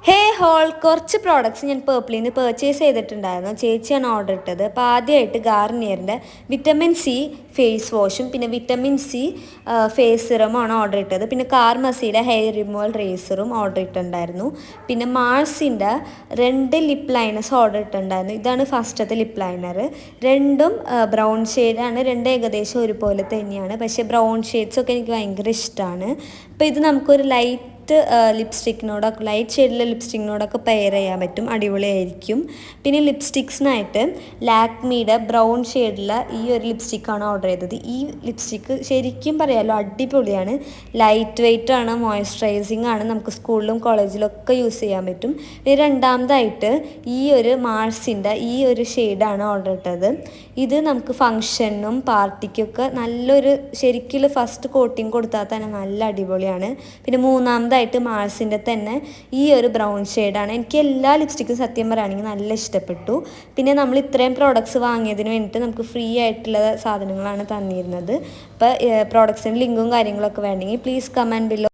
ഹേ whole കുറച്ച് products ഞാൻ പേർപ്പിളിൽ നിന്ന് പർച്ചേസ് ചെയ്തിട്ടുണ്ടായിരുന്നു. ചേച്ചിയാണ് ഓർഡർ ഇട്ടത്. അപ്പോൾ ആദ്യമായിട്ട് ഗാർണിയറിൻ്റെ വിറ്റമിൻ സി ഫേസ് വാഷും പിന്നെ വിറ്റമിൻ സി ഫേസ് സിറമാണ് ഓർഡർ ഇട്ടത്. പിന്നെ കാർമസിയുടെ ഹെയർ റിമൂവൽ റേസറും ഓർഡർ ഇട്ടിട്ടുണ്ടായിരുന്നു. പിന്നെ മാർസിൻ്റെ 2 ലിപ്പ് ലൈനേഴ്സ് ഓർഡർ ഇട്ടിട്ടുണ്ടായിരുന്നു. ഇതാണ് ഫസ്റ്റത്തെ ലിപ്പ് ലൈനർ. രണ്ടും ബ്രൗൺ ഷെയ്ഡാണ്. രണ്ടും ഏകദേശം ഒരുപോലെ തന്നെയാണ്. പക്ഷേ ബ്രൗൺ ഷെയ്ഡ്സൊക്കെ എനിക്ക് ഭയങ്കര ഇഷ്ടമാണ്. അപ്പോൾ ഇത് നമുക്കൊരു ലൈറ്റ് ലിപ്സ്റ്റിക്കിനോടൊക്കെ ലൈറ്റ് ഷെയ്ഡിലെ ലിപ്സ്റ്റിക്കിനോടൊക്കെ പെയർ ചെയ്യാൻ പറ്റും. അടിപൊളിയായിരിക്കും. പിന്നെ ലിപ്സ്റ്റിക്സിനായിട്ട് ലാക്മിയുടെ ബ്രൗൺ ഷെയ്ഡിലെ ഈ ഒരു ലിപ്സ്റ്റിക്കാണ് ഓർഡർ ചെയ്തത്. ഈ ലിപ്സ്റ്റിക്ക് ശരിക്കും പറയാമല്ലോ അടിപൊളിയാണ്. ലൈറ്റ് വെയ്റ്റ് ആണ്, മോയ്സ്ചറൈസിങ് ആണ്. നമുക്ക് സ്കൂളിലും കോളേജിലൊക്കെ യൂസ് ചെയ്യാൻ പറ്റും. പിന്നെ രണ്ടാമതായിട്ട് ഈ ഒരു മാർസിൻ്റെ ഈ ഒരു ഷെയ്ഡാണ് ഓർഡർ ഇട്ടത്. ഇത് നമുക്ക് ഫങ്ഷനും പാർട്ടിക്കൊക്കെ നല്ലൊരു ശരിക്കും ഫസ്റ്റ് കോട്ടിങ് കൊടുത്താൽ തന്നെ നല്ല അടിപൊളിയാണ്. പിന്നെ മൂന്നാമതായിട്ട് മാർസിൻ്റെ തന്നെ ഈ ഒരു ബ്രൗൺ ഷെയ്ഡാണ്. എനിക്ക് എല്ലാ ലിപ്സ്റ്റിക്കും സത്യം പറയുകയാണെങ്കിൽ നല്ല ഇഷ്ടപ്പെട്ടു. പിന്നെ നമ്മൾ ഇത്രയും പ്രോഡക്റ്റ്സ് വാങ്ങിയതിന് വേണ്ടിയിട്ട് നമുക്ക് ഫ്രീ ആയിട്ടുള്ള സാധനങ്ങളാണ് തന്നിരുന്നത്. അപ്പോൾ പ്രോഡക്ട്സിൻ്റെ ലിങ്കും കാര്യങ്ങളൊക്കെ വേണമെങ്കിൽ പ്ലീസ് കമൻറ്റ് ബിലോ.